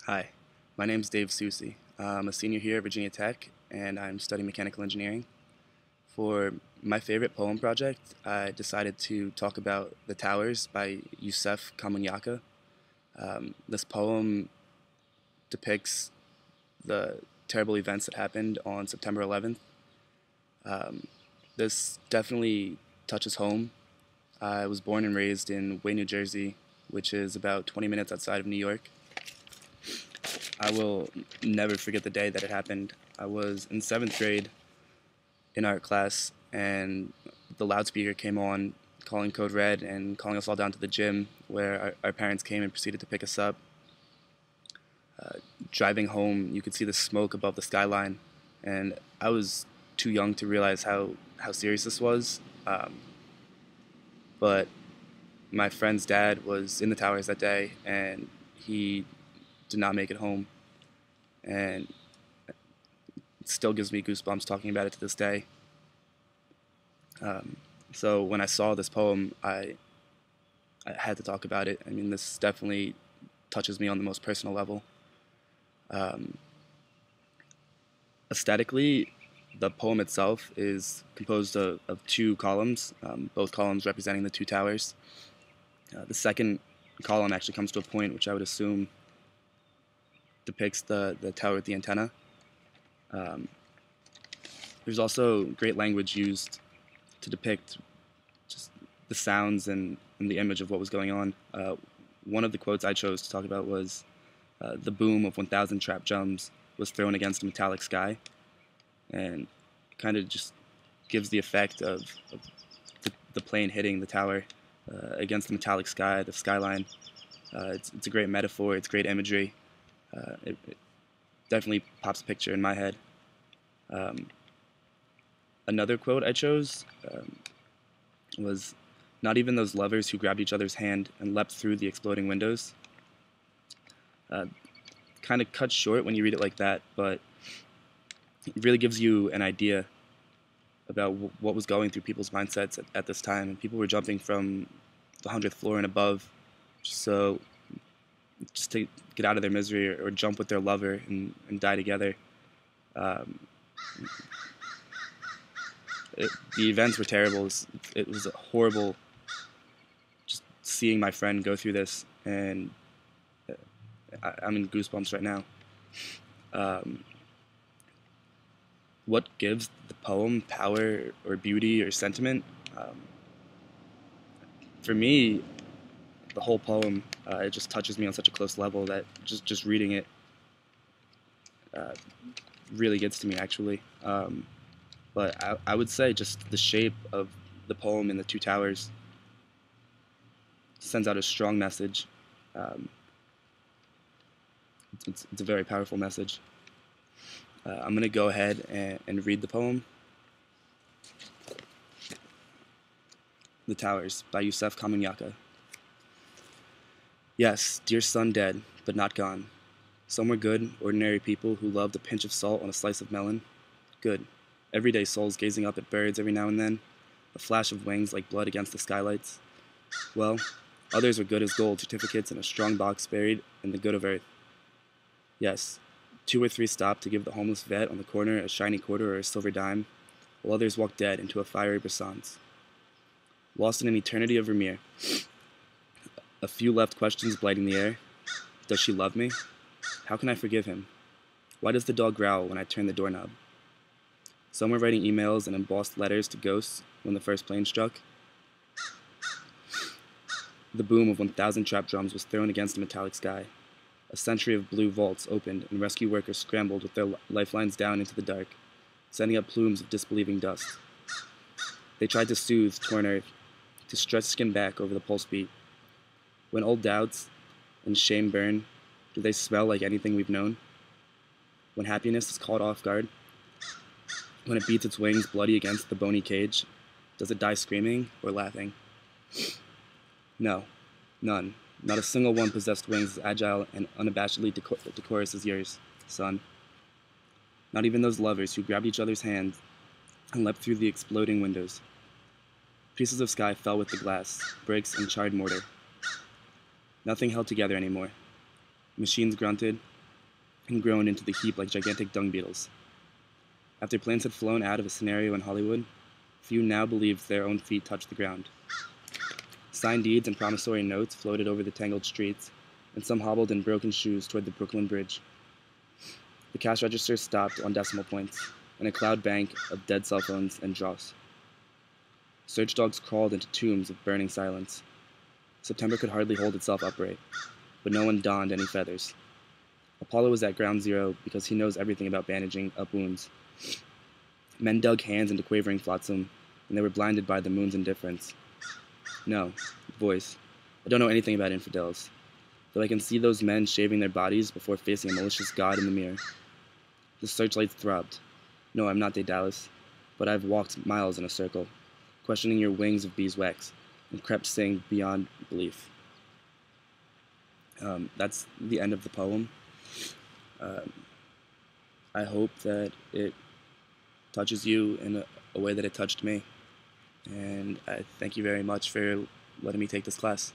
Hi, my name is Dave Susi. I'm a senior here at Virginia Tech, and I'm studying mechanical engineering. For my favorite poem project, I decided to talk about The Towers by Yusef Komunyakaa. This poem depicts the terrible events that happened on September 11th. This definitely touches home. I was born and raised in Wayne, New Jersey, which is about 20 minutes outside of New York. I will never forget the day that it happened. I was in seventh grade in art class, and the loudspeaker came on, calling Code Red and calling us all down to the gym, where our parents came and proceeded to pick us up. Driving home, you could see the smoke above the skyline, and I was too young to realize how serious this was. But my friend's dad was in the towers that day, and he did not make it home. And it still gives me goosebumps talking about it to this day. So when I saw this poem, I had to talk about it. I mean, this definitely touches me on the most personal level. Um, Aesthetically, the poem itself is composed of two columns, both columns representing the two towers. The second column actually comes to a point which I would assume depicts the tower with the antenna. Um, there's also great language used to depict just the sounds and the image of what was going on. One of the quotes I chose to talk about was, "The boom of 1,000 trap drums was thrown against a metallic sky," and kind of just gives the effect of the plane hitting the tower against the metallic sky, the skyline. It's a great metaphor. It's great imagery. It definitely pops a picture in my head. Um, Another quote I chose was, "Not even those lovers who grabbed each other's hand and leapt through the exploding windows." Uh, Kind of cut short when you read it like that, but it really gives you an idea about what was going through people's mindsets at this time. And people were jumping from the 100th floor and above, so just to get out of their misery, or jump with their lover and die together. Um, the events were terrible. It was horrible just seeing my friend go through this, and I'm in goosebumps right now. Um, what gives the poem power or beauty or sentiment? Um, for me, the whole poem, it just touches me on such a close level that just reading it uh, really gets to me, actually. But I would say just the shape of the poem in the two towers sends out a strong message. Um, it's a very powerful message. I'm going to go ahead and read the poem. The Towers by Yusef Komunyakaa. Yes, dear son dead, but not gone. Some were good, ordinary people who loved a pinch of salt on a slice of melon. Good, everyday souls gazing up at birds every now and then, a flash of wings like blood against the skylights. Well, others were good as gold certificates in a strong box buried in the good of earth. Yes, 2 or 3 stopped to give the homeless vet on the corner a shiny quarter or a silver dime, while others walked dead into a fiery brisance. Lost in an eternity of Vermeer. A few left questions blighting the air. Does she love me? How can I forgive him? Why does the dog growl when I turn the doorknob? Some were writing emails and embossed letters to ghosts when the first plane struck. The boom of 1,000 trap drums was thrown against the metallic sky. A century of blue vaults opened, and rescue workers scrambled with their lifelines down into the dark, sending up plumes of disbelieving dust. They tried to soothe torn earth, to stretch skin back over the pulse beat. When old doubts and shame burn, do they smell like anything we've known? When happiness is caught off guard, when it beats its wings bloody against the bony cage, does it die screaming or laughing? No, none. Not a single one possessed wings as agile and unabashedly decorous as yours, son. Not even those lovers who grabbed each other's hands and leapt through the exploding windows. Pieces of sky fell with the glass, bricks, and charred mortar. Nothing held together anymore. Machines grunted, and grown into the heap like gigantic dung beetles. After planes had flown out of a scenario in Hollywood, few now believed their own feet touched the ground. Signed deeds and promissory notes floated over the tangled streets, and some hobbled in broken shoes toward the Brooklyn Bridge. The cash register stopped on decimal points, and a cloud bank of dead cell phones and dross. Search dogs crawled into tombs of burning silence. September could hardly hold itself upright, but no one donned any feathers. Apollo was at ground zero because he knows everything about bandaging up wounds. Men dug hands into quavering flotsam, and they were blinded by the moon's indifference. No, voice. I don't know anything about infidels, though I can see those men shaving their bodies before facing a malicious god in the mirror. The searchlights throbbed. No, I'm not Daedalus, but I've walked miles in a circle, questioning your wings of beeswax, and crept saying beyond belief. That's the end of the poem. I hope that it touches you in a way that it touched me. And I thank you very much for letting me take this class.